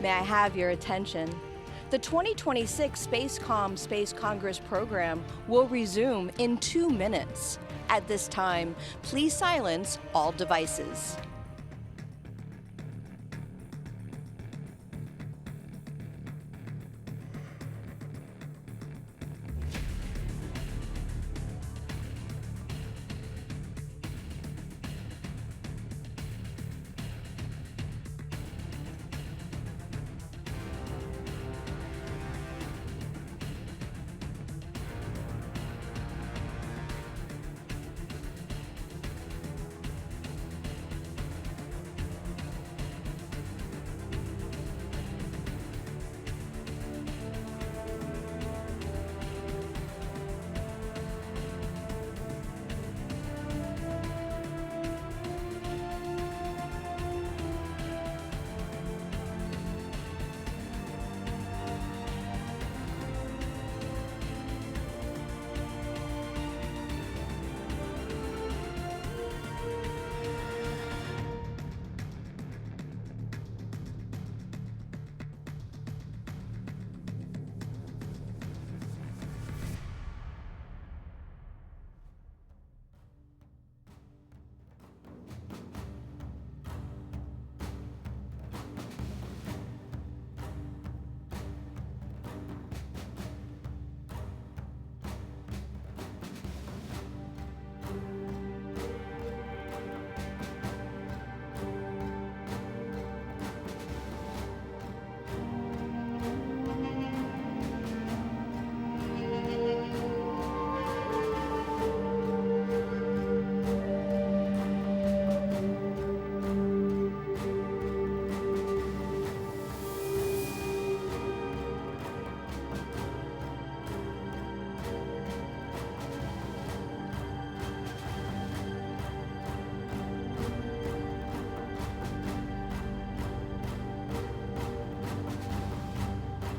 May I have your attention? The 2026 SpaceCom Space Congress program will resume in 2 minutes. At this time, please silence all devices.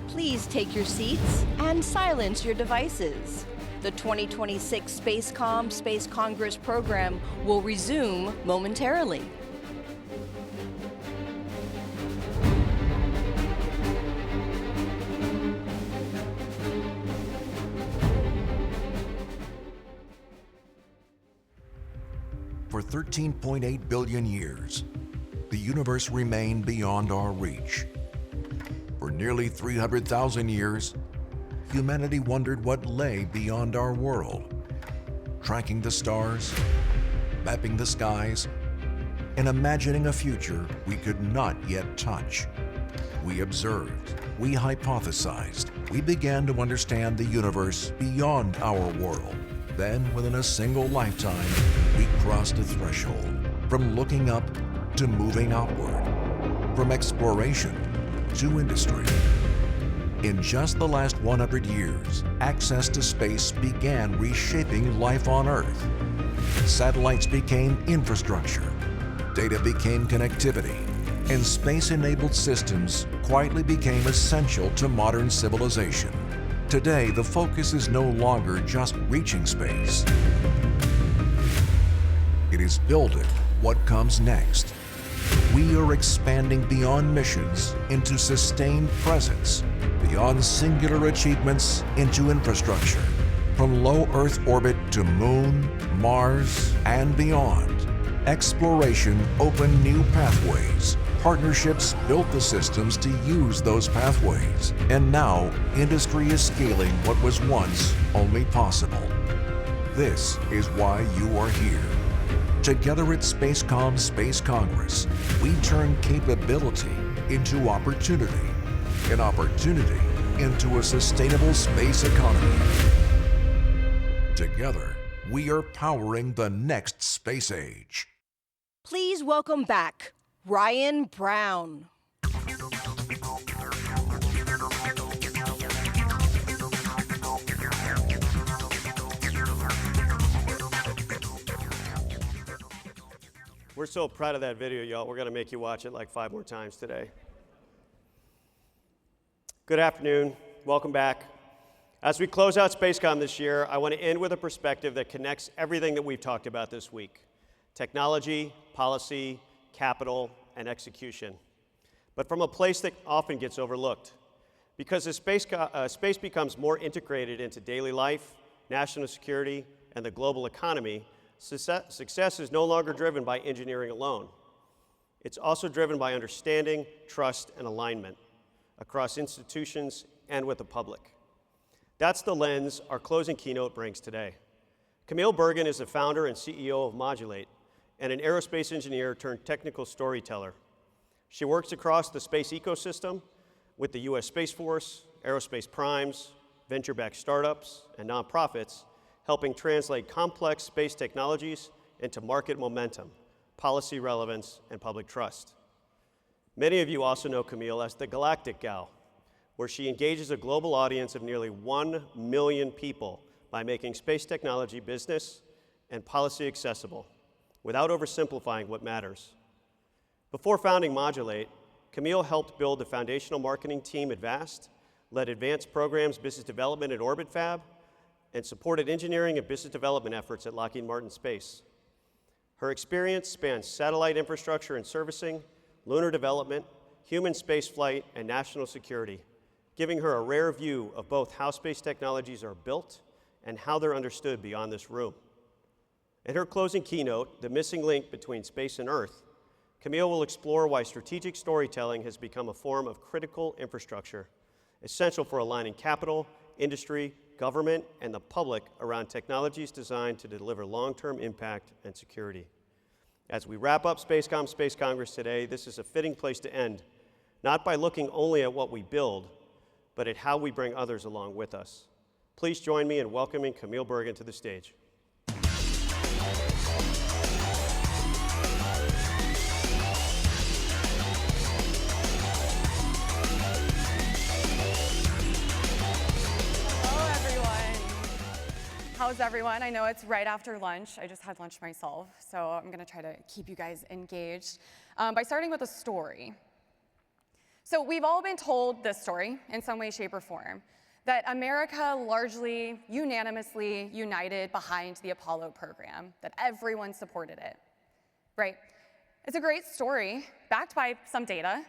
Please take your seats and silence your devices. The 2026 SpaceCom Space Congress program will resume momentarily. For 13.8 billion years, the universe remained beyond our reach. For nearly 300,000 years, humanity wondered what lay beyond our world, tracking the stars, mapping the skies, and imagining a future we could not yet touch. We observed, we hypothesized, we began to understand the universe beyond our world. Then, within a single lifetime, we crossed a threshold, from looking up to moving outward, from exploration to industry. In just the last 100 years, access to space began reshaping life on Earth. Satellites became infrastructure, data became connectivity, and space-enabled systems quietly became essential to modern civilization. Today, the focus is no longer just reaching space. It is building what comes next. We are expanding beyond missions into sustained presence, beyond singular achievements into infrastructure, from low Earth orbit to Moon, Mars, and beyond. Exploration opened new pathways. Partnerships built the systems to use those pathways. And now, industry is scaling what was once only possible. This is why you are here. Together at SpaceCom Space Congress, we turn capability into opportunity, and opportunity into a sustainable space economy. Together, we are powering the next space age. Please welcome back Ryan Brown. We're so proud of that video, y'all. We're going to make you watch it like 5 more times today. Good afternoon. Welcome back. As we close out SpaceCom this year, I want to end with a perspective that connects everything that we've talked about this week: technology, policy, capital, and execution. but from a place that often gets overlooked. Because as space becomes more integrated into daily life, national security, and the global economy, success is no longer driven by engineering alone. It's also driven by understanding, trust, and alignment across institutions and with the public. That's the lens our closing keynote brings today. Camille Bergen is the founder and CEO of Modulate and an aerospace engineer turned technical storyteller. She works across the space ecosystem with the US Space Force, aerospace primes, venture-backed startups, and nonprofits, helping translate complex space technologies into market momentum, policy relevance, and public trust. Many of you also know Camille as the Galactic Gal, where she engages a global audience of nearly 1 million people by making space technology business and policy accessible, without oversimplifying what matters. Before founding Modulate, Camille helped build the foundational marketing team at VAST, led advanced programs business development at Orbit Fab, and supported engineering and business development efforts at Lockheed Martin Space. Her experience spans satellite infrastructure and servicing, lunar development, human spaceflight, and national security, giving her a rare view of both how space technologies are built and how they're understood beyond this room. In her closing keynote, The Missing Link Between Space and Earth, Camille will explore why strategic storytelling has become a form of critical infrastructure, essential for aligning capital, industry, government, and the public around technologies designed to deliver long-term impact and security. As we wrap up SpaceCom Space Congress today, this is a fitting place to end, not by looking only at what we build, but at how we bring others along with us. Please join me in welcoming Camille Bergen to the stage. How's everyone? I know it's right after lunch. I just had lunch myself, so I'm going to try to keep you guys engaged by starting with a story. So we've all been told this story in some way, shape, or form, that America largely unanimously united behind the Apollo program, that everyone supported it, right? It's a great story, backed by some data.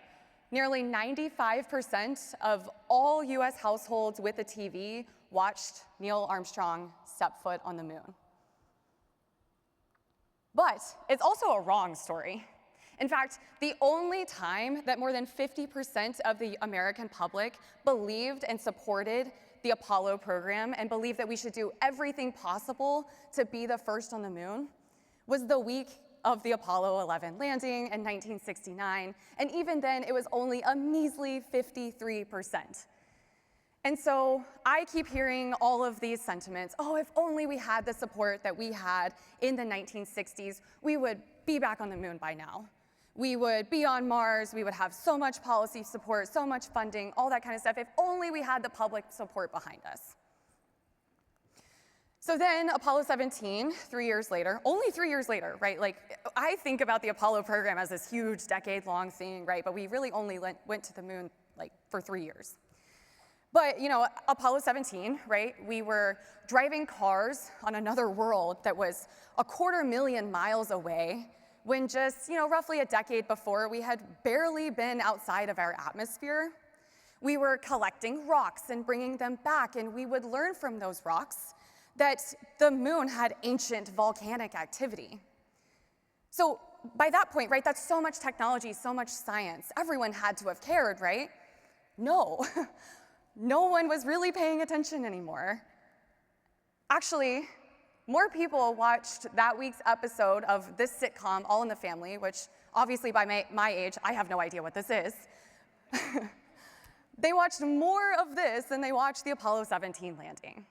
Nearly 95% of all US households with a TV watched Neil Armstrong step foot on the moon. But it's also a wrong story. In fact, the only time that more than 50% of the American public believed and supported the Apollo program and believed that we should do everything possible to be the first on the moon was the week of the Apollo 11 landing in 1969, and even then it was only a measly 53%. And so I keep hearing all of these sentiments. Oh, if only we had the support that we had in the 1960s, we would be back on the moon by now. We would be on Mars, we would have so much policy support, so much funding, all that kind of stuff, if only we had the public support behind us. So then Apollo 17, 3 years later, only 3 years later, right? Like, I think about the Apollo program as this huge decade-long thing, right? But we really only went to the moon like for 3 years. But, you know, Apollo 17, right, we were driving cars on another world that was 250,000 miles away when just, you know, roughly a decade before, we had barely been outside of our atmosphere. We were collecting rocks and bringing them back, and we would learn from those rocks that the moon had ancient volcanic activity. So by that point, right, that's so much technology, so much science. Everyone had to have cared, right? No. No one was really paying attention anymore. Actually, more people watched that week's episode of this sitcom, All in the Family, which obviously by my age, I have no idea what this is. They watched more of this than they watched the Apollo 17 landing.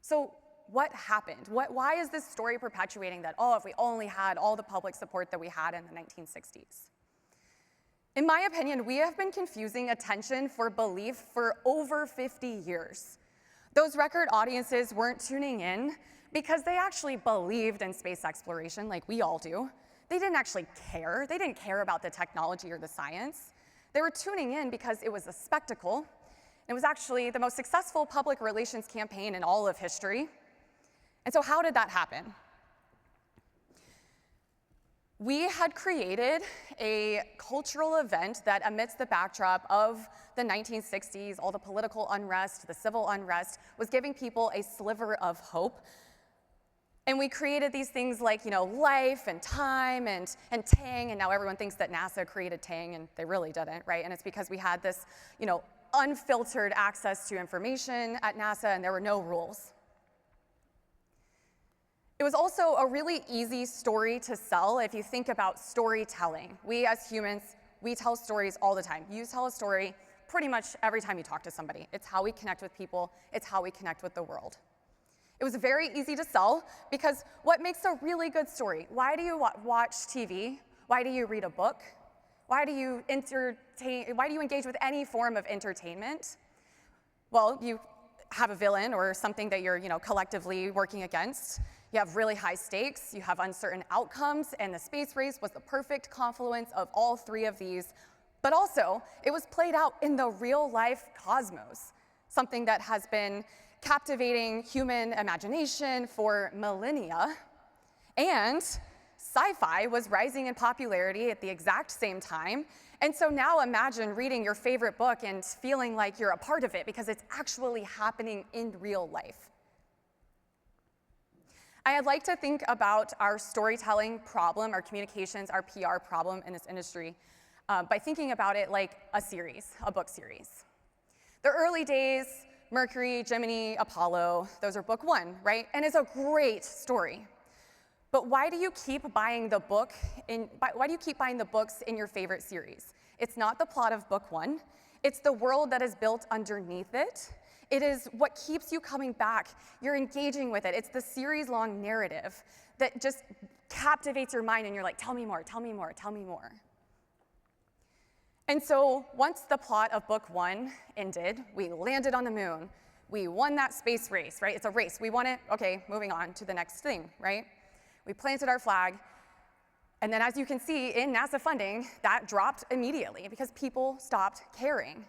So what happened? Why is this story perpetuating that, oh, if we only had all the public support that we had in the 1960s? In my opinion, we have been confusing attention for belief for over 50 years. Those record audiences weren't tuning in because they actually believed in space exploration like we all do. They didn't actually care. They didn't care about the technology or the science. They were tuning in because it was a spectacle. It was actually the most successful public relations campaign in all of history. And so how did that happen? We had created a cultural event that, amidst the backdrop of the 1960s, all the political unrest, the civil unrest, was giving people a sliver of hope. And we created these things like, life and time and Tang, and now everyone thinks that NASA created Tang, and they really didn't, right? And it's because we had this, unfiltered access to information at NASA, and there were no rules. It was also a really easy story to sell if you think about storytelling. We as humans, we tell stories all the time. You tell a story pretty much every time you talk to somebody. It's how we connect with people. It's how we connect with the world. It was very easy to sell because what makes a really good story? Why do you watch TV? Why do you read a book? Why do you engage with any form of entertainment? Well, you have a villain or something that you're collectively working against. You have really high stakes, you have uncertain outcomes, and the space race was the perfect confluence of all three of these. But also, it was played out in the real life cosmos, something that has been captivating human imagination for millennia. And sci-fi was rising in popularity at the exact same time. And so now imagine reading your favorite book and feeling like you're a part of it because it's actually happening in real life. I'd like to think about our storytelling problem, our communications, our PR problem in this industry by thinking about it like a series, a book series. The early days, Mercury, Gemini, Apollo, those are book one, right? And it's a great story. But why do you keep buying the books in your favorite series? It's not the plot of book one. It's the world that is built underneath it. It is what keeps you coming back. You're engaging with it. It's the series-long narrative that just captivates your mind, and you're like, tell me more, tell me more, tell me more. And so once the plot of book one ended, we landed on the moon. We won that space race, right? It's a race. We won it. Okay, moving on to the next thing, right? We planted our flag. And then as you can see in NASA funding, that dropped immediately because people stopped caring.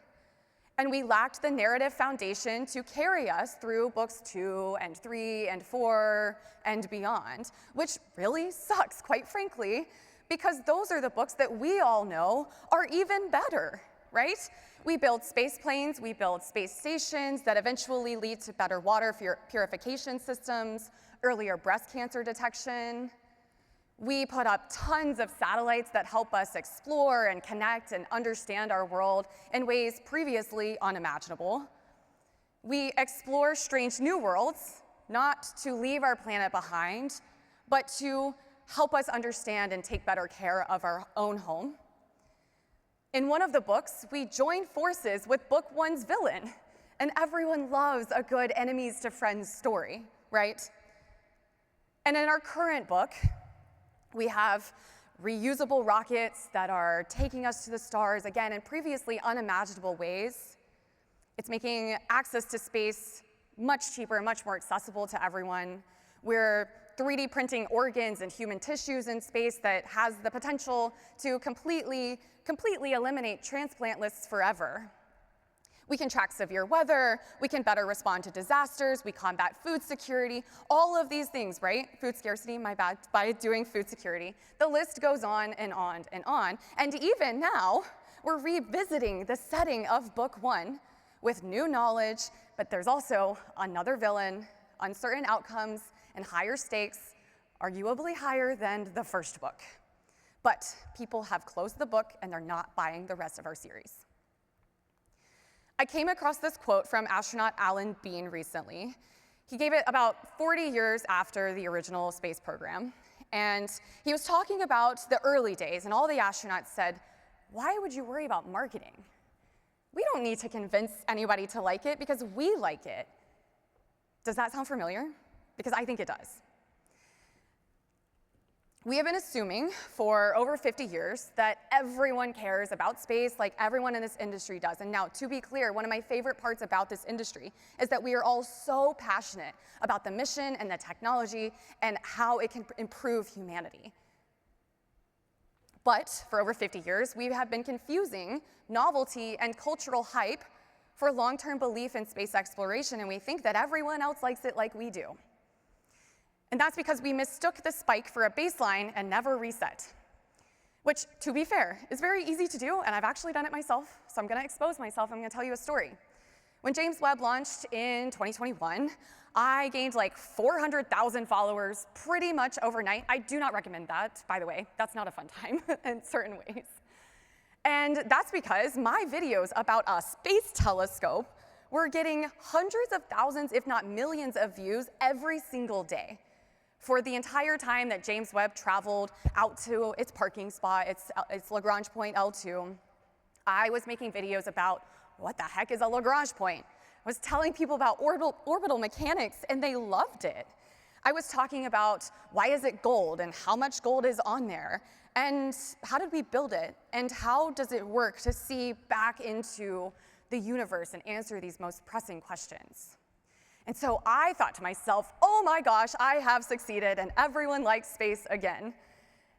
And we lacked the narrative foundation to carry us through books 2 and 3 and 4 and beyond, which really sucks, quite frankly, because those are the books that we all know are even better, right? We build space planes, we build space stations that eventually lead to better water purification systems, earlier breast cancer detection. We put up tons of satellites that help us explore and connect and understand our world in ways previously unimaginable. We explore strange new worlds, not to leave our planet behind, but to help us understand and take better care of our own home. In one of the books, we join forces with book one's villain, and everyone loves a good enemies to friends story, right? And in our current book, we have reusable rockets that are taking us to the stars, again, in previously unimaginable ways. It's making access to space much cheaper, much more accessible to everyone. We're 3D printing organs and human tissues in space that has the potential to completely eliminate transplant lists forever. We can track severe weather, we can better respond to disasters, we combat food security, all of these things, right? Food scarcity, my bad, by doing food security. The list goes on and on and on. And even now, we're revisiting the setting of book one with new knowledge, but there's also another villain, uncertain outcomes, and higher stakes, arguably higher than the first book. But people have closed the book and they're not buying the rest of our series. I came across this quote from astronaut Alan Bean recently. He gave it about 40 years after the original space program. And he was talking about the early days, and all the astronauts said, "Why would you worry about marketing? We don't need to convince anybody to like it because we like it." Does that sound familiar? Because I think it does. We have been assuming for over 50 years that everyone cares about space like everyone in this industry does. And now, to be clear, one of my favorite parts about this industry is that we are all so passionate about the mission and the technology and how it can improve humanity. But for over 50 years, we have been confusing novelty and cultural hype for long-term belief in space exploration, and we think that everyone else likes it like we do. And that's because we mistook the spike for a baseline and never reset. which, to be fair, is very easy to do, and I've actually done it myself, so I'm gonna expose myself. I'm gonna tell you a story. When James Webb launched in 2021, I gained like 400,000 followers pretty much overnight. I do not recommend that, by the way. That's not a fun time in certain ways. And that's because my videos about a space telescope were getting hundreds of thousands, if not millions of views every single day. For the entire time that James Webb traveled out to its parking spot, its Lagrange point L2, I was making videos about what the heck is a Lagrange point? I was telling people about orbital mechanics, and they loved it. I was talking about why is it gold, and how much gold is on there, and how did we build it, and how does it work to see back into the universe and answer these most pressing questions. And so I thought to myself, oh my gosh, I have succeeded, and everyone likes space again.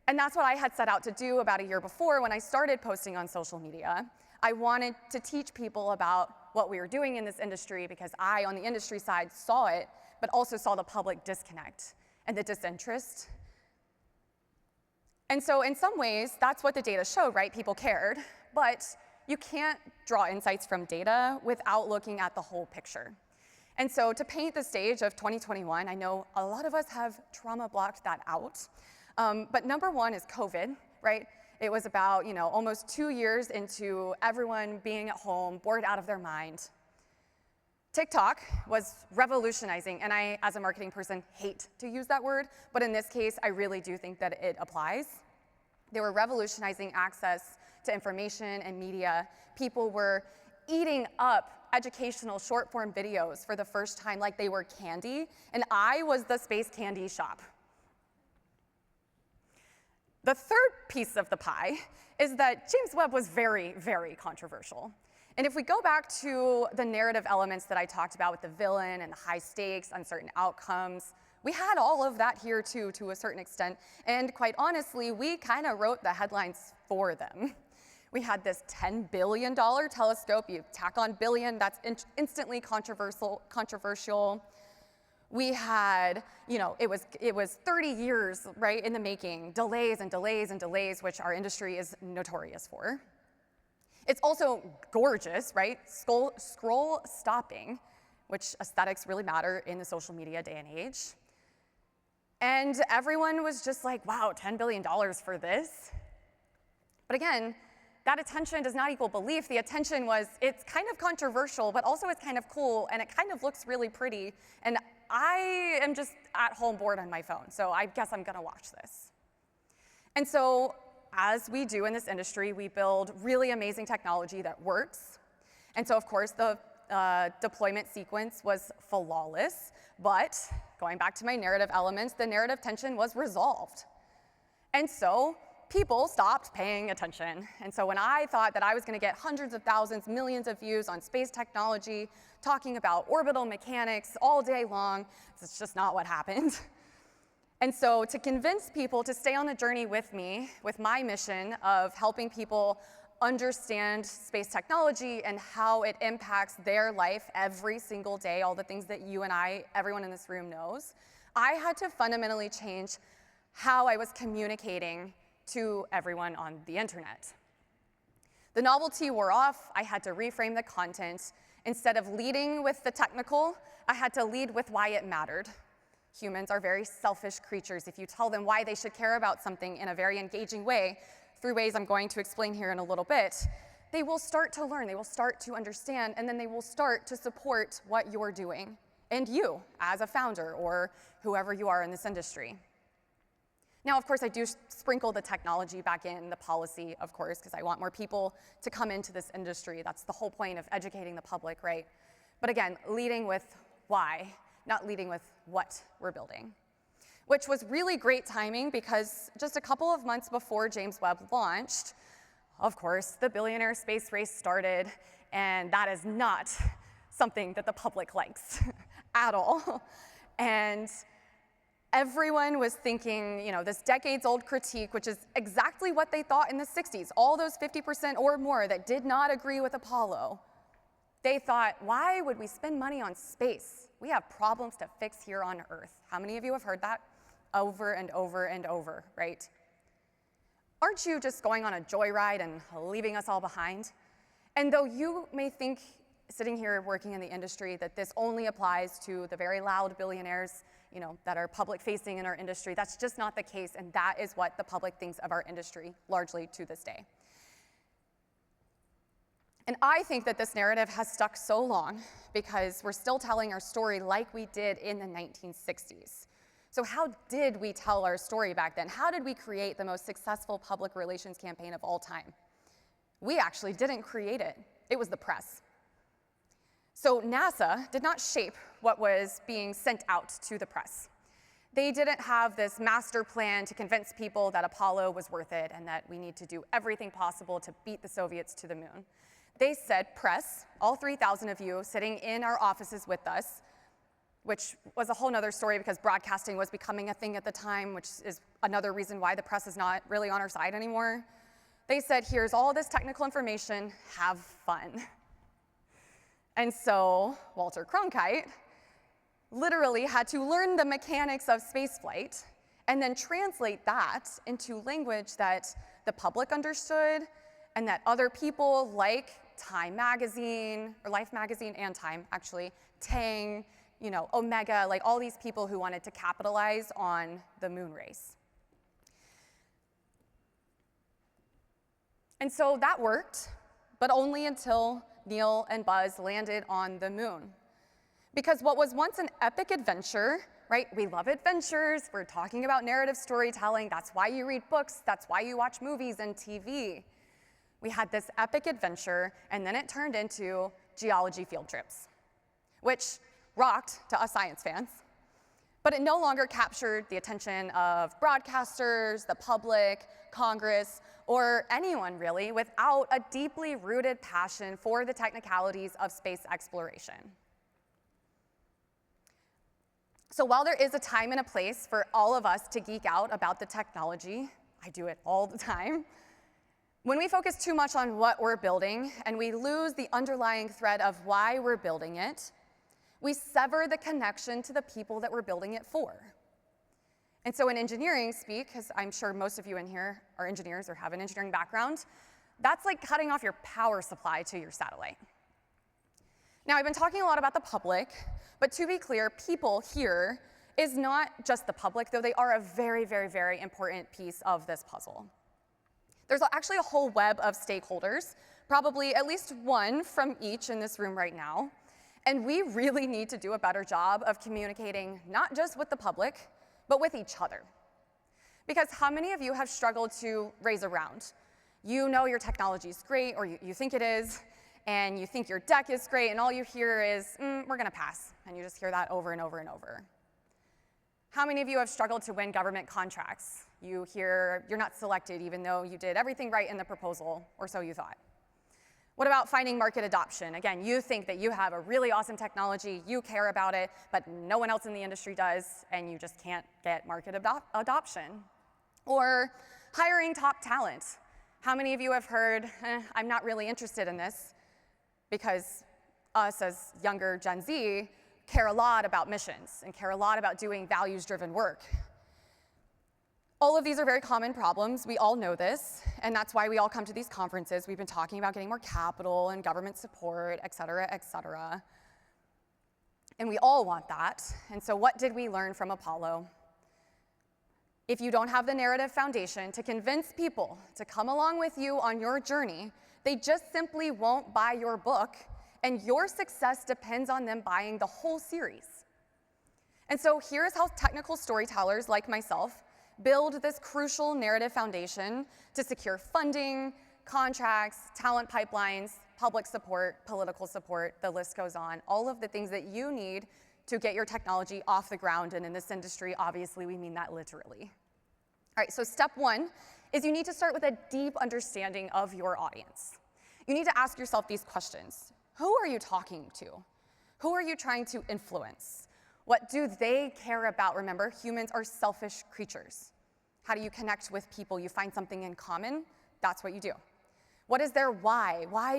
And that's what I had set out to do about a year before when I started posting on social media. I wanted to teach people about what we were doing in this industry because I, on the industry side, saw it, but also saw the public disconnect and the disinterest. And so in some ways, that's what the data showed, right? People cared, but you can't draw insights from data without looking at the whole picture. And so to paint the stage of 2021, I know a lot of us have trauma blocked that out, but number one is COVID, right? It was about, almost 2 years into everyone being at home, bored out of their mind. TikTok was revolutionizing, and I, as a marketing person, hate to use that word, but in this case, I really do think that it applies. They were revolutionizing access to information and media. People were eating up educational short-form videos for the first time like they were candy, and I was the space candy shop. The third piece of the pie is that James Webb was very, very controversial. And if we go back to the narrative elements that I talked about with the villain and the high stakes, uncertain outcomes, we had all of that here too, to a certain extent. And quite honestly, we kind of wrote the headlines for them. We had this $10 billion telescope. You tack on billion, that's instantly controversial. We had, it was 30 years, right, in the making, delays and delays and delays, which our industry is notorious for. It's also gorgeous, right? Scroll stopping, which aesthetics really matter in the social media day and age. And everyone was just like, wow, $10 billion for this? But again, that attention does not equal belief. The attention was, it's kind of controversial, but also it's kind of cool, and it kind of looks really pretty. And I am just at home bored on my phone, so I guess I'm gonna watch this. And so, as we do in this industry, we build really amazing technology that works. And so, of course, the deployment sequence was flawless, but going back to my narrative elements, the narrative tension was resolved. And so, people stopped paying attention. And so when I thought that I was gonna get hundreds of thousands, millions of views on space technology, talking about orbital mechanics all day long, it's just not what happened. And so to convince people to stay on the journey with me, with my mission of helping people understand space technology and how it impacts their life every single day, all the things that you and I, everyone in this room knows, I had to fundamentally change how I was communicating to everyone on the internet. The novelty wore off. I had to reframe the content. Instead of leading with the technical, I had to lead with why it mattered. Humans are very selfish creatures. If you tell them why they should care about something in a very engaging way, through ways I'm going to explain here in a little bit, they will start to learn, they will start to understand, and then they will start to support what you're doing, and you, as a founder or whoever you are in this industry. Now, of course, I do sprinkle the technology back in, the policy, of course, because I want more people to come into this industry. That's the whole point of educating the public, right? But again, leading with why, not leading with what we're building, which was really great timing because just a couple of months before James Webb launched, of course, the billionaire space race started, and that is not something that the public likes at all. And everyone was thinking, this decades-old critique, which is exactly what they thought in the 60s, all those 50% or more that did not agree with Apollo. They thought, why would we spend money on space? We have problems to fix here on Earth. How many of you have heard that over and over and over, right? Aren't you just going on a joyride and leaving us all behind? And though you may think, sitting here working in the industry, that this only applies to the very loud billionaires, that are public-facing in our industry, that's just not the case, and that is what the public thinks of our industry, largely to this day. And I think that this narrative has stuck so long because we're still telling our story like we did in the 1960s. So how did we tell our story back then? How did we create the most successful public relations campaign of all time? We actually didn't create it. It was the press. So NASA did not shape what was being sent out to the press. They didn't have this master plan to convince people that Apollo was worth it and that we need to do everything possible to beat the Soviets to the moon. They said, press, all 3,000 of you sitting in our offices with us, which was a whole nother story because broadcasting was becoming a thing at the time, which is another reason why the press is not really on our side anymore. They said, here's all this technical information, have fun. And so Walter Cronkite literally had to learn the mechanics of spaceflight and then translate that into language that the public understood and that other people like Time magazine, or Life magazine and Time actually, Tang, Omega, like all these people who wanted to capitalize on the moon race. And so that worked, but only until Neil and Buzz landed on the moon. Because what was once an epic adventure, right? We love adventures, we're talking about narrative storytelling, that's why you read books, that's why you watch movies and TV. We had this epic adventure, and then it turned into geology field trips, which rocked to us science fans, but it no longer captured the attention of broadcasters, the public, Congress, or anyone really without a deeply rooted passion for the technicalities of space exploration. So while there is a time and a place for all of us to geek out about the technology, I do it all the time, when we focus too much on what we're building and we lose the underlying thread of why we're building it, we sever the connection to the people that we're building it for. And so in engineering speak, because I'm sure most of you in here are engineers or have an engineering background, that's like cutting off your power supply to your satellite. Now, I've been talking a lot about the public, but to be clear, people here is not just the public, though they are a very, very, very important piece of this puzzle. There's actually a whole web of stakeholders, probably at least one from each in this room right now, and we really need to do a better job of communicating not just with the public, but with each other. Because how many of you have struggled to raise a round? You know your technology is great, or you think it is, and you think your deck is great, and all you hear is, we're gonna pass, and you just hear that over and over and over. How many of you have struggled to win government contracts? You hear you're not selected even though you did everything right in the proposal, or so you thought. What about finding market adoption? Again, you think that you have a really awesome technology, you care about it, but no one else in the industry does, and you just can't get market adoption. Or hiring top talent. How many of you have heard, I'm not really interested in this, because us as younger Gen Z care a lot about missions and care a lot about doing values-driven work. All of these are very common problems. We all know this, and that's why we all come to these conferences. We've been talking about getting more capital and government support, et cetera, et cetera. And we all want that. And so what did we learn from Apollo? If you don't have the narrative foundation to convince people to come along with you on your journey, they just simply won't buy your book, and your success depends on them buying the whole series. And so here's how technical storytellers like myself build this crucial narrative foundation to secure funding, contracts, talent pipelines, public support, political support, the list goes on, all of the things that you need to get your technology off the ground. And in this industry, obviously, we mean that literally. All right, so step one is you need to start with a deep understanding of your audience. You need to ask yourself these questions. Who are you talking to? Who are you trying to influence? What do they care about? Remember, humans are selfish creatures. How do you connect with people? You find something in common, that's what you do. What is their why? Why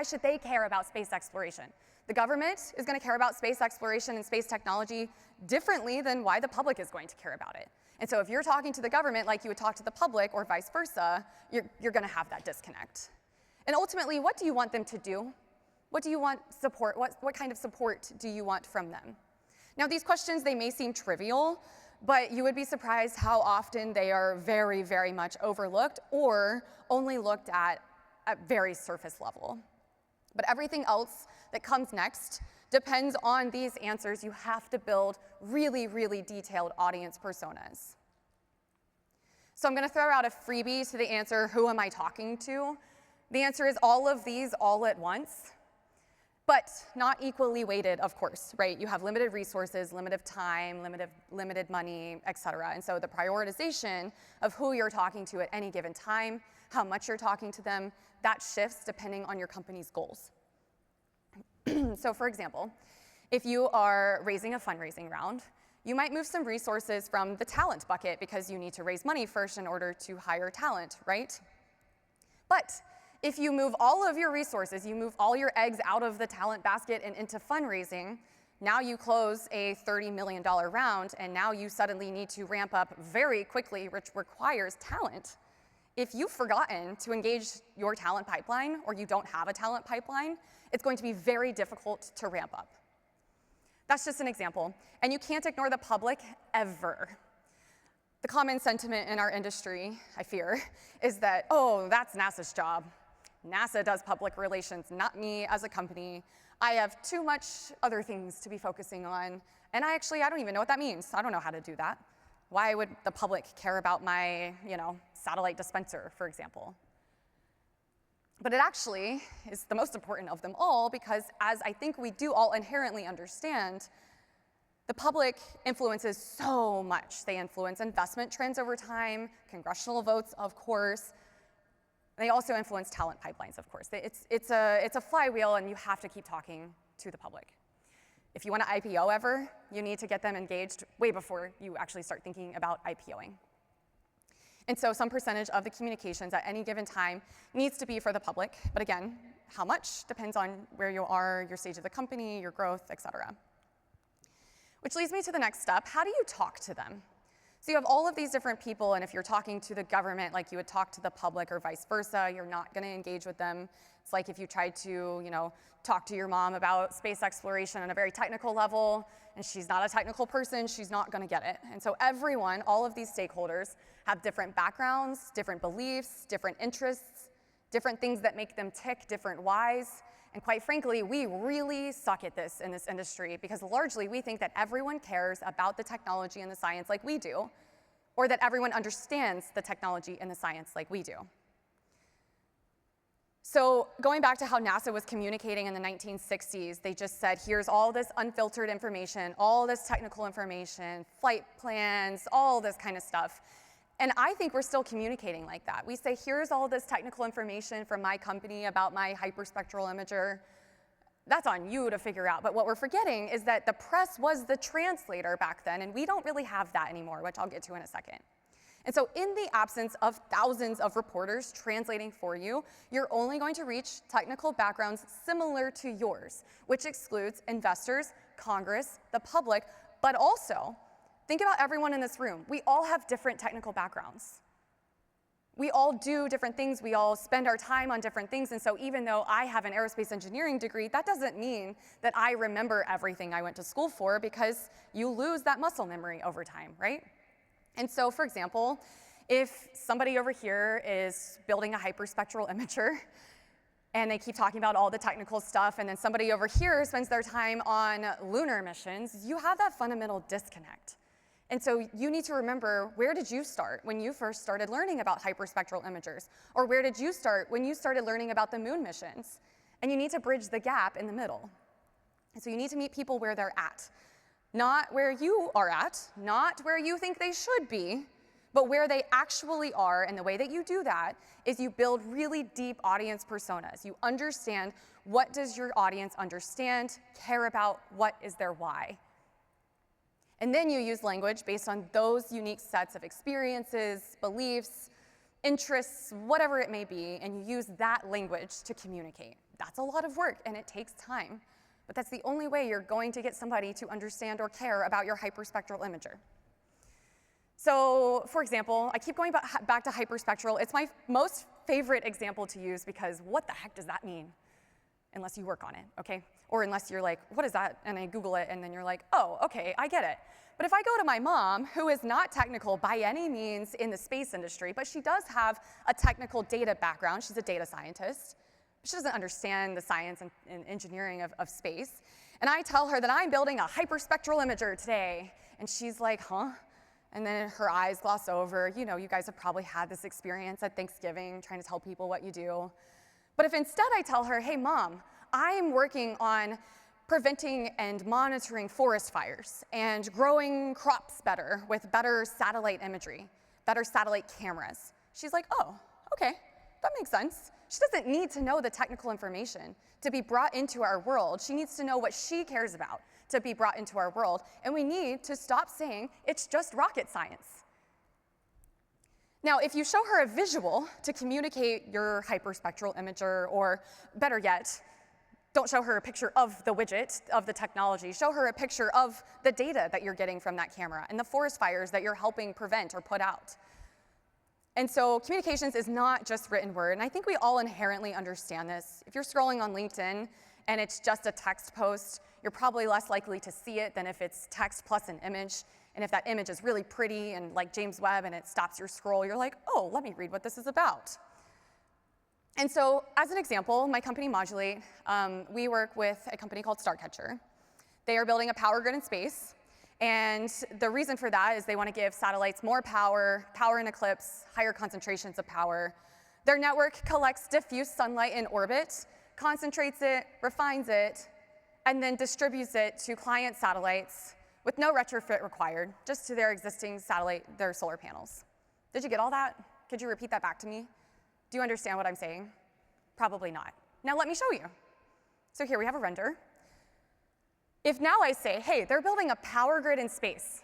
should they care about space exploration? The government is going to care about space exploration and space technology differently than why the public is going to care about it. And so if you're talking to the government like you would talk to the public or vice versa, you're going to have that disconnect. And ultimately, what do you want them to do? What do you want support? What kind of support do you want from them? Now, these questions, they may seem trivial, but you would be surprised how often they are very, very much overlooked or only looked at very surface level. But everything else that comes next depends on these answers. You have to build really, really detailed audience personas. So I'm going to throw out a freebie to the answer, who am I talking to? The answer is all of these all at once, but not equally weighted, of course, right? You have limited resources, limited time, limited money, et cetera. And so the prioritization of who you're talking to at any given time, how much you're talking to them, that shifts depending on your company's goals. So for example, if you are raising a fundraising round, you might move some resources from the talent bucket because you need to raise money first in order to hire talent, right? But if you move all of your resources, you move all your eggs out of the talent basket and into fundraising, now you close a $30 million round, and now you suddenly need to ramp up very quickly, which requires talent. If you've forgotten to engage your talent pipeline, or you don't have a talent pipeline, it's going to be very difficult to ramp up. That's just an example. And you can't ignore the public ever. The common sentiment in our industry, I fear, is that, oh, that's NASA's job. NASA does public relations, not me as a company. I have too much other things to be focusing on. And I don't even know what that means. I don't know how to do that. Why would the public care about my, satellite dispenser, for example? But it actually is the most important of them all because, as I think we do all inherently understand, the public influences so much. They influence investment trends over time, congressional votes, of course. They also influence talent pipelines, of course. It's a flywheel, and you have to keep talking to the public. If you want to IPO ever, you need to get them engaged way before you actually start thinking about IPOing. And so some percentage of the communications at any given time needs to be for the public. But again, how much depends on where you are, your stage of the company, your growth, et cetera. Which leads me to the next step. How do you talk to them? So you have all of these different people, and if you're talking to the government like you would talk to the public or vice versa, you're not going to engage with them. It's like if you tried to, talk to your mom about space exploration on a very technical level, and she's not a technical person, she's not going to get it. And so everyone, all of these stakeholders, have different backgrounds, different beliefs, different interests, different things that make them tick, different whys. And quite frankly, we really suck at this in this industry because largely we think that everyone cares about the technology and the science like we do, or that everyone understands the technology and the science like we do. So going back to how NASA was communicating in the 1960s, they just said, here's all this unfiltered information, all this technical information, flight plans, all this kind of stuff. And I think we're still communicating like that. We say, here's all this technical information from my company about my hyperspectral imager. That's on you to figure out. But what we're forgetting is that the press was the translator back then, and we don't really have that anymore, which I'll get to in a second. And so in the absence of thousands of reporters translating for you, you're only going to reach technical backgrounds similar to yours, which excludes investors, Congress, the public, but also think about everyone in this room. We all have different technical backgrounds. We all do different things. We all spend our time on different things. And so even though I have an aerospace engineering degree, that doesn't mean that I remember everything I went to school for, because you lose that muscle memory over time, right? And so, for example, if somebody over here is building a hyperspectral imager, and they keep talking about all the technical stuff, and then somebody over here spends their time on lunar missions, you have that fundamental disconnect. And so you need to remember, where did you start when you first started learning about hyperspectral imagers? Or where did you start when you started learning about the moon missions? And you need to bridge the gap in the middle. And so you need to meet people where they're at. Not where you are at, not where you think they should be, but where they actually are. And the way that you do that is you build really deep audience personas. You understand, what does your audience understand, care about, what is their why? And then you use language based on those unique sets of experiences, beliefs, interests, whatever it may be, and you use that language to communicate. That's a lot of work, and it takes time. But that's the only way you're going to get somebody to understand or care about your hyperspectral imager. So, for example, I keep going back to hyperspectral. It's my most favorite example to use because what the heck does that mean? Unless you work on it, okay? Or unless you're like, what is that? And I Google it, and then you're like, oh, okay, I get it. But if I go to my mom, who is not technical by any means in the space industry, but she does have a technical data background, she's a data scientist, she doesn't understand the science and engineering of space, and I tell her that I'm building a hyperspectral imager today, and she's like, huh? And then her eyes gloss over. You know, you guys have probably had this experience at Thanksgiving, trying to tell people what you do. But if instead I tell her, hey, Mom, I'm working on preventing and monitoring forest fires and growing crops better with better satellite imagery, better satellite cameras. She's like, oh, okay, that makes sense. She doesn't need to know the technical information to be brought into our world. She needs to know what she cares about to be brought into our world. And we need to stop saying it's just rocket science. Now, if you show her a visual to communicate your hyperspectral imager, or better yet, don't show her a picture of the widget, of the technology. Show her a picture of the data that you're getting from that camera and the forest fires that you're helping prevent or put out. And so communications is not just written word, and I think we all inherently understand this. If you're scrolling on LinkedIn and it's just a text post, you're probably less likely to see it than if it's text plus an image. And if that image is really pretty and like James Webb and it stops your scroll, you're like, oh, let me read what this is about. And so as an example, my company Modulate, we work with a company called Starcatcher. They are building a power grid in space. And the reason for that is they want to give satellites more power, power in eclipse, higher concentrations of power. Their network collects diffuse sunlight in orbit, concentrates it, refines it, and then distributes it to client satellites with no retrofit required, just to their existing satellite, their solar panels. Did you get all that? Could you repeat that back to me? Do you understand what I'm saying? Probably not. Now let me show you. So here we have a render. If now I say, hey, they're building a power grid in space.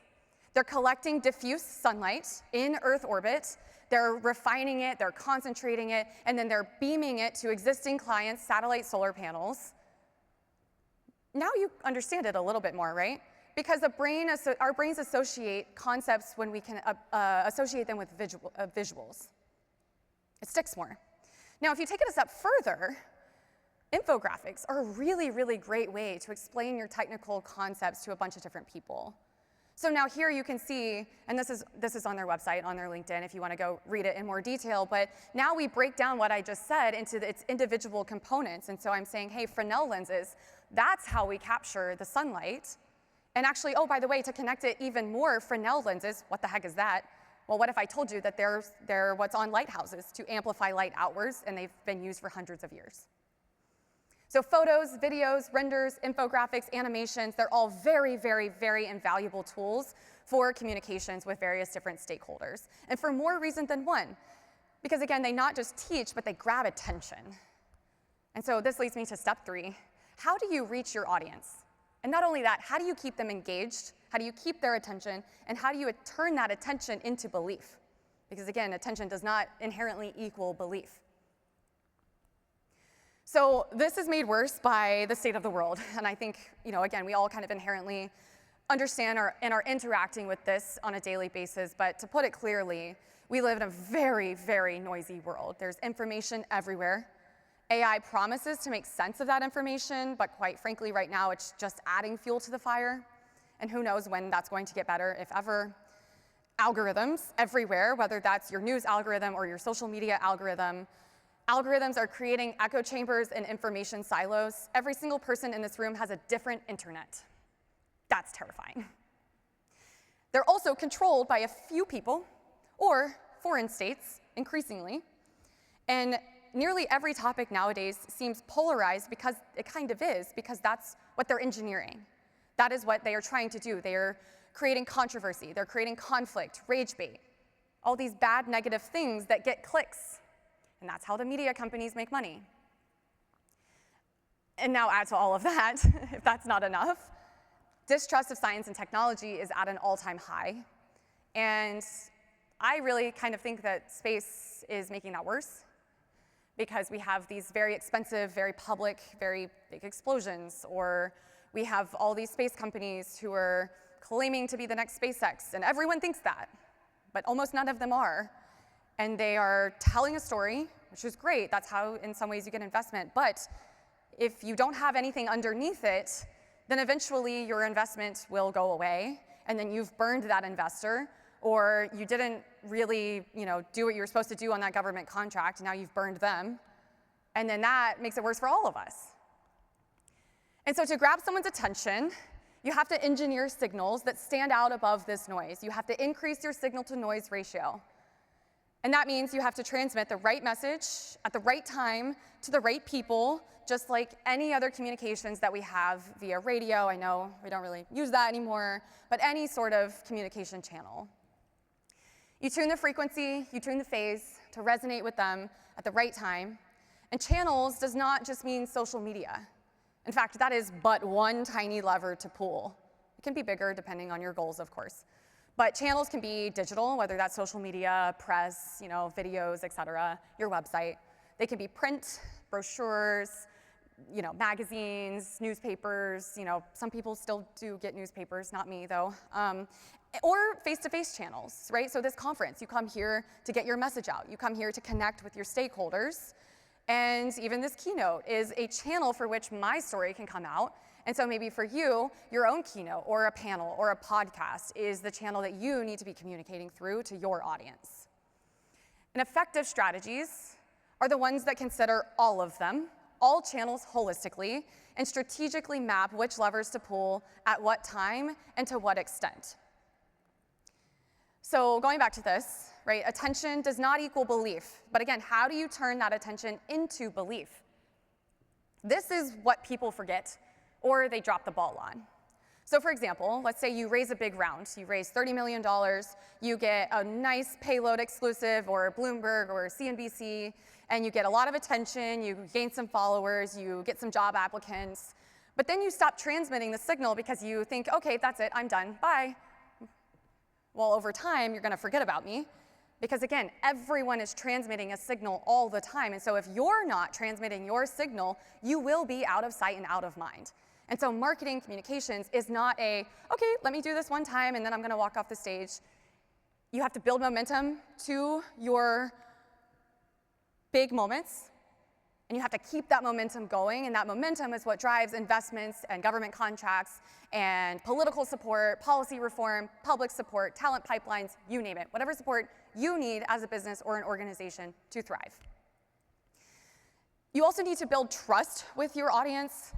They're collecting diffuse sunlight in Earth orbit, they're refining it, they're concentrating it, and then they're beaming it to existing clients' satellite solar panels. Now you understand it a little bit more, right? Because our brains associate concepts when we can associate them with visuals. It sticks more. Now, if you take it a step further, infographics are a really, really great way to explain your technical concepts to a bunch of different people. So now here you can see, and this is on their website, on their LinkedIn, if you want to go read it in more detail, but now we break down what I just said into its individual components. And so I'm saying, hey, Fresnel lenses, that's how we capture the sunlight. And actually, oh, by the way, to connect it even more, Fresnel lenses, what the heck is that? Well, what if I told you that they're what's on lighthouses to amplify light outwards, and they've been used for hundreds of years? So photos, videos, renders, infographics, animations, they're all very, very, very invaluable tools for communications with various different stakeholders. And for more reason than one. Because again, they not just teach, but they grab attention. And so this leads me to step 3. How do you reach your audience? And not only that, how do you keep them engaged? How do you keep their attention? And how do you turn that attention into belief? Because again, attention does not inherently equal belief. So this is made worse by the state of the world. And I think, again, we all kind of inherently understand and are interacting with this on a daily basis. But to put it clearly, we live in a very, very noisy world. There's information everywhere. AI promises to make sense of that information, but quite frankly, right now, it's just adding fuel to the fire. And who knows when that's going to get better, if ever. Algorithms everywhere, whether that's your news algorithm or your social media algorithm. Algorithms are creating echo chambers and information silos. Every single person in this room has a different internet. That's terrifying. They're also controlled by a few people, or foreign states, increasingly. And nearly every topic nowadays seems polarized because it kind of is, because that's what they're engineering. That is what they are trying to do. They are creating controversy. They're creating conflict, rage bait, all these bad, negative things that get clicks. And that's how the media companies make money. And now add to all of that, if that's not enough, distrust of science and technology is at an all-time high. And I really kind of think that space is making that worse. because we have these very expensive, very public, very big explosions, or we have all these space companies who are claiming to be the next SpaceX, and everyone thinks that, but almost none of them are. And they are telling a story, which is great. That's how, in some ways, you get investment. But if you don't have anything underneath it, then eventually your investment will go away, and then you've burned that investor, or you didn't really, do what you were supposed to do on that government contract, and now you've burned them. And then that makes it worse for all of us. And so to grab someone's attention, you have to engineer signals that stand out above this noise. You have to increase your signal-to-noise ratio. And that means you have to transmit the right message at the right time to the right people, just like any other communications that we have via radio. I know we don't really use that anymore, but any sort of communication channel. You tune the frequency, you tune the phase to resonate with them at the right time. And channels does not just mean social media. In fact, that is but one tiny lever to pull. It can be bigger depending on your goals, of course. But channels can be digital, whether that's social media, press, videos, et cetera, your website. They can be print, brochures, magazines, newspapers. Some people still do get newspapers, not me though. Or face-to-face channels, right? So this conference, you come here to get your message out. You come here to connect with your stakeholders. And even this keynote is a channel for which my story can come out. And so maybe for you, your own keynote or a panel or a podcast is the channel that you need to be communicating through to your audience. And effective strategies are the ones that consider all of them, all channels holistically, and strategically map which levers to pull at what time and to what extent. So going back to this, right, attention does not equal belief. But again, how do you turn that attention into belief? This is what people forget, or they drop the ball on. So for example, let's say you raise a big round. You raise $30 million, you get a nice payload exclusive, or Bloomberg, or CNBC, and you get a lot of attention, you gain some followers, you get some job applicants, but then you stop transmitting the signal because you think, okay, that's it, I'm done, bye. Well, over time, you're gonna forget about me, because again, everyone is transmitting a signal all the time, and so if you're not transmitting your signal, you will be out of sight and out of mind. And so marketing communications is not okay, let me do this one time and then I'm gonna walk off the stage. You have to build momentum to your big moments, and you have to keep that momentum going, and that momentum is what drives investments and government contracts and political support, policy reform, public support, talent pipelines, you name it, whatever support you need as a business or an organization to thrive. You also need to build trust with your audience.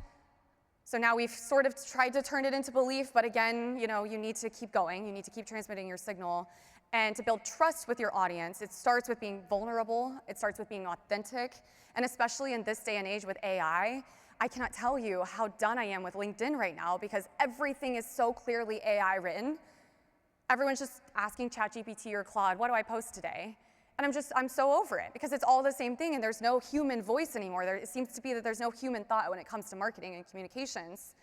So now we've sort of tried to turn it into belief, but again, you need to keep going. You need to keep transmitting your signal. And to build trust with your audience, it starts with being vulnerable. It starts with being authentic. And especially in this day and age with AI, I cannot tell you how done I am with LinkedIn right now, because everything is so clearly AI written. Everyone's just asking ChatGPT or Claude, what do I post today? And I'm so over it, because it's all the same thing and there's no human voice anymore. It seems to be that there's no human thought when it comes to marketing and communications.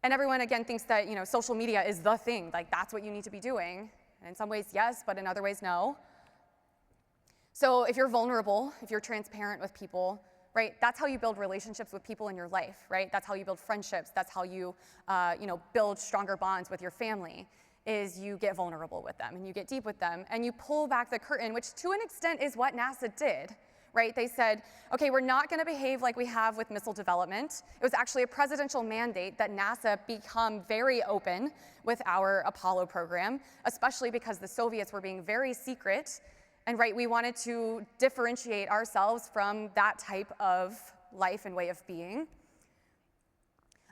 And everyone, again, thinks that social media is the thing, like that's what you need to be doing. And in some ways, yes, but in other ways, no. So if you're vulnerable, if you're transparent with people, right, that's how you build relationships with people in your life, right? That's how you build friendships. That's how you, build stronger bonds with your family, is you get vulnerable with them and you get deep with them and you pull back the curtain, which to an extent is what NASA did, right? They said, okay, we're not gonna behave like we have with missile development. It was actually a presidential mandate that NASA become very open with our Apollo program, especially because the Soviets were being very secret. And right, we wanted to differentiate ourselves from that type of life and way of being.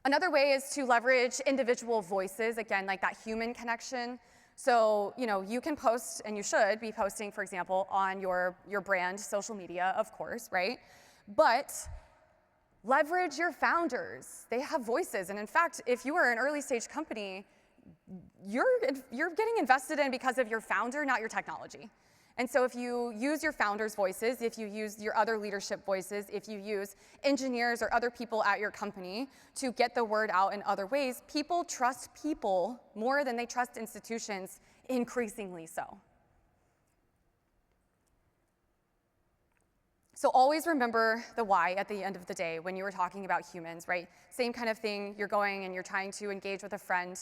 Another way is to leverage individual voices, again, like that human connection. So, you can post, and you should be posting, for example, on your brand social media, of course, right? But leverage your founders. They have voices. And in fact, if you are an early stage company, you're getting invested in because of your founder, not your technology. And so if you use your founders' voices, if you use your other leadership voices, if you use engineers or other people at your company to get the word out in other ways, people trust people more than they trust institutions, increasingly so. So always remember the why at the end of the day when you were talking about humans, right? Same kind of thing, you're going and you're trying to engage with a friend,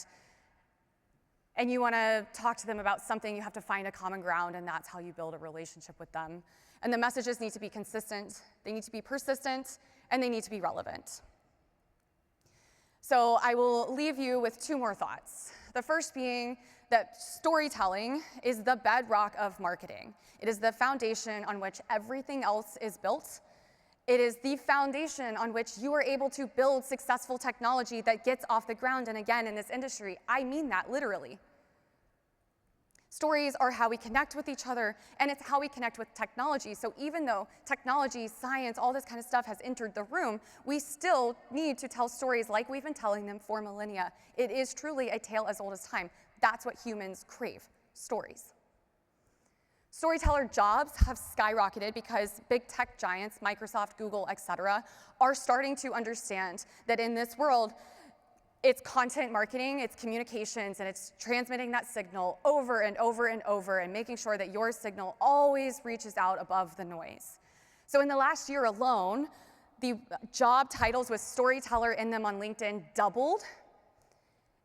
and you want to talk to them about something, you have to find a common ground, and that's how you build a relationship with them. And the messages need to be consistent, they need to be persistent, and they need to be relevant. So I will leave you with two more thoughts. The first being that storytelling is the bedrock of marketing. It is the foundation on which everything else is built. It is the foundation on which you are able to build successful technology that gets off the ground. And again, in this industry, I mean that literally. Stories are how we connect with each other, and it's how we connect with technology. So even though technology, science, all this kind of stuff has entered the room, we still need to tell stories like we've been telling them for millennia. It is truly a tale as old as time. That's what humans crave, stories. Storyteller jobs have skyrocketed because big tech giants, Microsoft, Google, et cetera, are starting to understand that in this world, it's content marketing, it's communications, and it's transmitting that signal over and over and over and making sure that your signal always reaches out above the noise. So in the last year alone, the job titles with storyteller in them on LinkedIn doubled.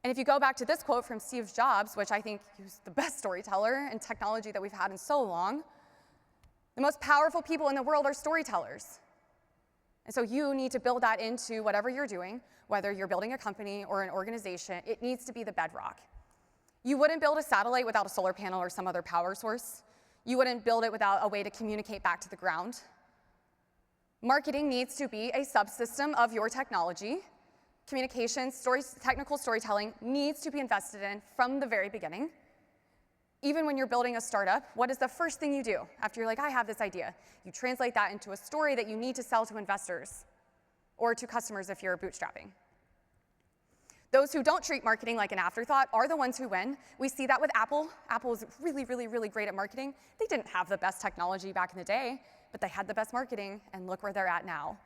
And if you go back to this quote from Steve Jobs, which I think he was the best storyteller in technology that we've had in so long, the most powerful people in the world are storytellers. And so you need to build that into whatever you're doing, whether you're building a company or an organization. It needs to be the bedrock. You wouldn't build a satellite without a solar panel or some other power source. You wouldn't build it without a way to communicate back to the ground. Marketing needs to be a subsystem of your technology. Communications, technical storytelling needs to be invested in from the very beginning. Even when you're building a startup, what is the first thing you do after you're like, I have this idea? You translate that into a story that you need to sell to investors or to customers if you're bootstrapping. Those who don't treat marketing like an afterthought are the ones who win. We see that with Apple. Apple is really, really, really great at marketing. They didn't have the best technology back in the day, but they had the best marketing, and look where they're at now.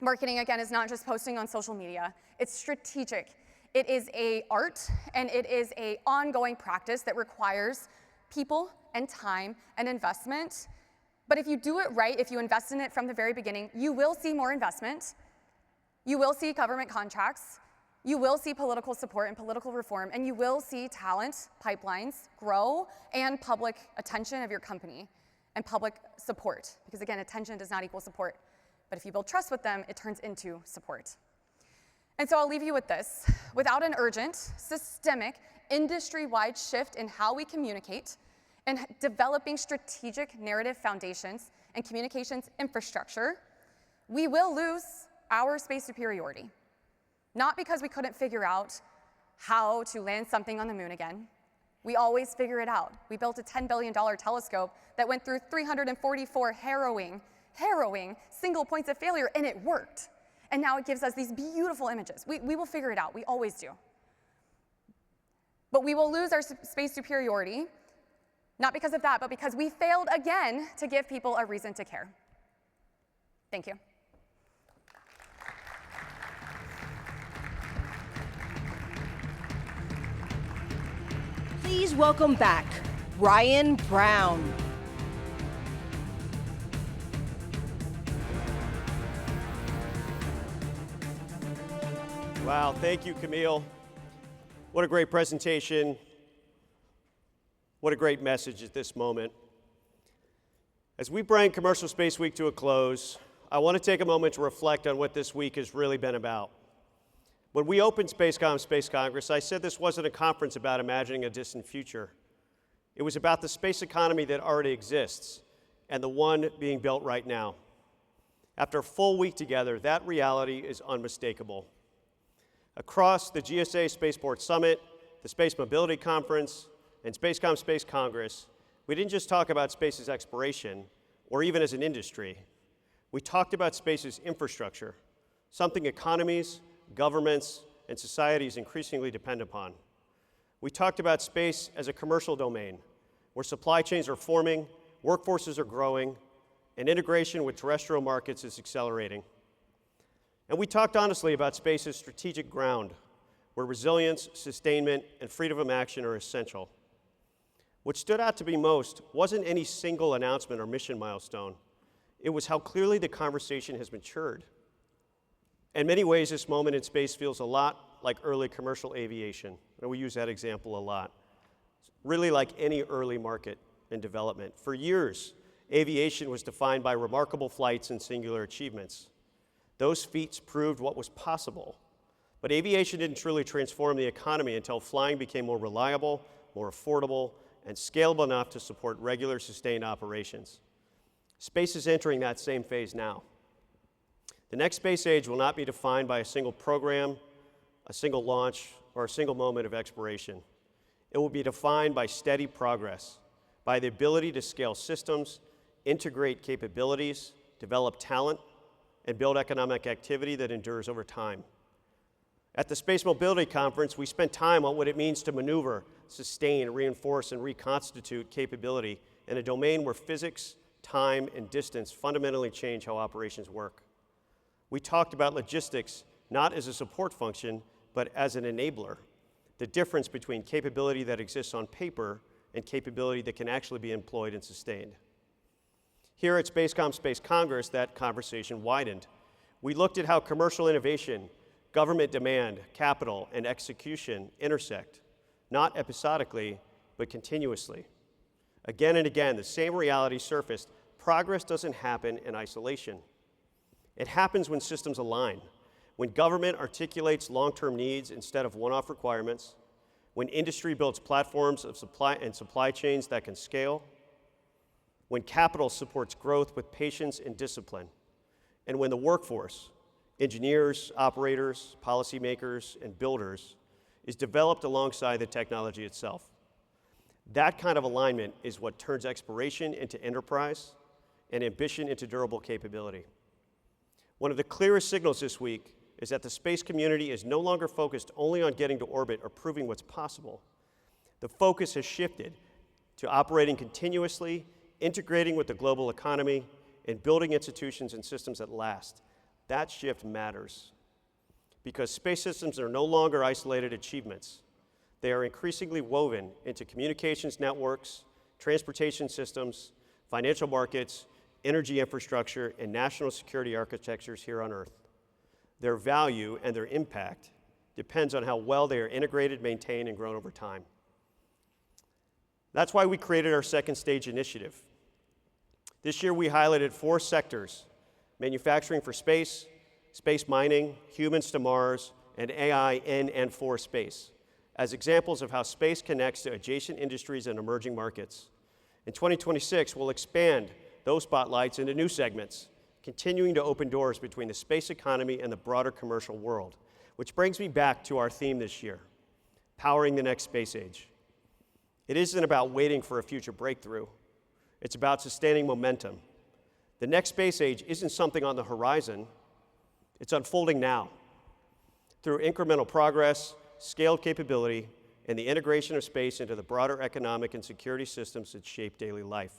Marketing, again, is not just posting on social media. It's strategic. It is an art, and it is an ongoing practice that requires people and time and investment. But if you do it right, if you invest in it from the very beginning, you will see more investment. You will see government contracts. You will see political support and political reform, and you will see talent pipelines grow and public attention of your company and public support. Because again, attention does not equal support. But if you build trust with them, it turns into support. And so I'll leave you with this. Without an urgent, systemic, industry-wide shift in how we communicate and developing strategic narrative foundations and communications infrastructure, we will lose our space superiority. Not because we couldn't figure out how to land something on the moon again. We always figure it out. We built a $10 billion telescope that went through 344 harrowing single points of failure, and it worked. And now it gives us these beautiful images. We will figure it out. We always do. But we will lose our space superiority, not because of that, but because we failed again to give people a reason to care. Thank you. Please welcome back Ryan Brown. Wow, thank you, Camille. What a great presentation. What a great message at this moment. As we bring Commercial Space Week to a close, I want to take a moment to reflect on what this week has really been about. When we opened SpaceCom Space Congress, I said this wasn't a conference about imagining a distant future. It was about the space economy that already exists and the one being built right now. After a full week together, that reality is unmistakable. Across the GSA Spaceport Summit, the Space Mobility Conference, and SpaceCom Space Congress, we didn't just talk about space's exploration, or even as an industry. We talked about space's infrastructure, something economies, governments, and societies increasingly depend upon. We talked about space as a commercial domain, where supply chains are forming, workforces are growing, and integration with terrestrial markets is accelerating. And we talked honestly about space's strategic ground, where resilience, sustainment, and freedom of action are essential. What stood out to me most wasn't any single announcement or mission milestone. It was how clearly the conversation has matured. In many ways, this moment in space feels a lot like early commercial aviation, and we use that example a lot. Really like any early market in development. For years, aviation was defined by remarkable flights and singular achievements. Those feats proved what was possible. But aviation didn't truly transform the economy until flying became more reliable, more affordable, and scalable enough to support regular, sustained operations. Space is entering that same phase now. The next space age will not be defined by a single program, a single launch, or a single moment of exploration. It will be defined by steady progress, by the ability to scale systems, integrate capabilities, develop talent, and build economic activity that endures over time. At the Space Mobility Conference, we spent time on what it means to maneuver, sustain, reinforce, and reconstitute capability in a domain where physics, time, and distance fundamentally change how operations work. We talked about logistics not as a support function, but as an enabler, the difference between capability that exists on paper and capability that can actually be employed and sustained. Here at SpaceCom Space Congress, that conversation widened. We looked at how commercial innovation, government demand, capital, and execution intersect, not episodically, but continuously. Again and again, the same reality surfaced. Progress doesn't happen in isolation. It happens when systems align, when government articulates long-term needs instead of one-off requirements, when industry builds platforms of supply chains that can scale, when capital supports growth with patience and discipline, and when the workforce, engineers, operators, policymakers, and builders, is developed alongside the technology itself. That kind of alignment is what turns exploration into enterprise and ambition into durable capability. One of the clearest signals this week is that the space community is no longer focused only on getting to orbit or proving what's possible. The focus has shifted to operating continuously, integrating with the global economy, and building institutions and systems that last. That shift matters because space systems are no longer isolated achievements. They are increasingly woven into communications networks, transportation systems, financial markets, energy infrastructure, and national security architectures here on Earth. Their value and their impact depends on how well they are integrated, maintained, and grown over time. That's why we created our second stage initiative. This year we highlighted 4 sectors: manufacturing for space, space mining, humans to Mars, and AI in and for space, as examples of how space connects to adjacent industries and emerging markets. In 2026, we'll expand those spotlights into new segments, continuing to open doors between the space economy and the broader commercial world, which brings me back to our theme this year, powering the next space age. It isn't about waiting for a future breakthrough. It's about sustaining momentum. The next space age isn't something on the horizon. It's unfolding now through incremental progress, scaled capability, and the integration of space into the broader economic and security systems that shape daily life.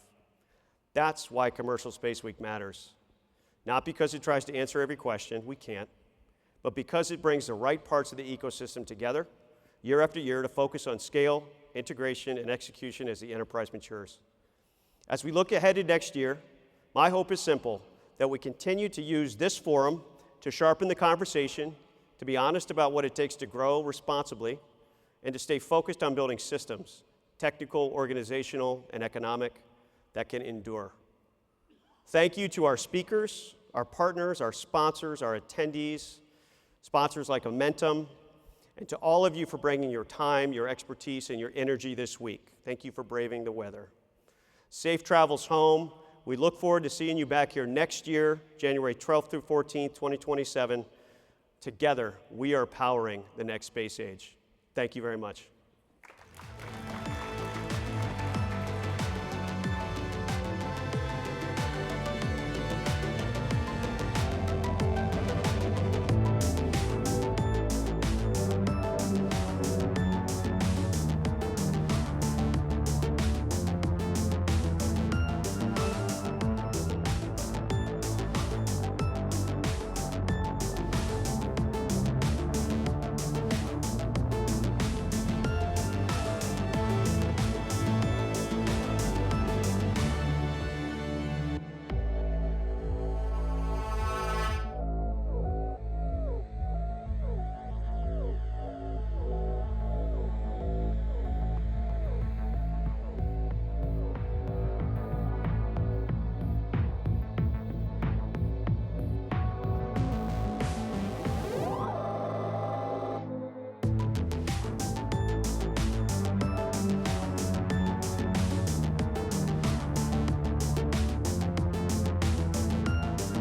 That's why Commercial Space Week matters. Not because it tries to answer every question, we can't, but because it brings the right parts of the ecosystem together year after year to focus on scale, integration, and execution as the enterprise matures. As we look ahead to next year, my hope is simple, that we continue to use this forum to sharpen the conversation, to be honest about what it takes to grow responsibly, and to stay focused on building systems, technical, organizational, and economic, that can endure. Thank you to our speakers, our partners, our sponsors, our attendees, sponsors like Momentum, and to all of you for bringing your time, your expertise, and your energy this week. Thank you for braving the weather. Safe travels home. We look forward to seeing you back here next year, January 12th through 14th, 2027. Together, we are powering the next space age. Thank you very much.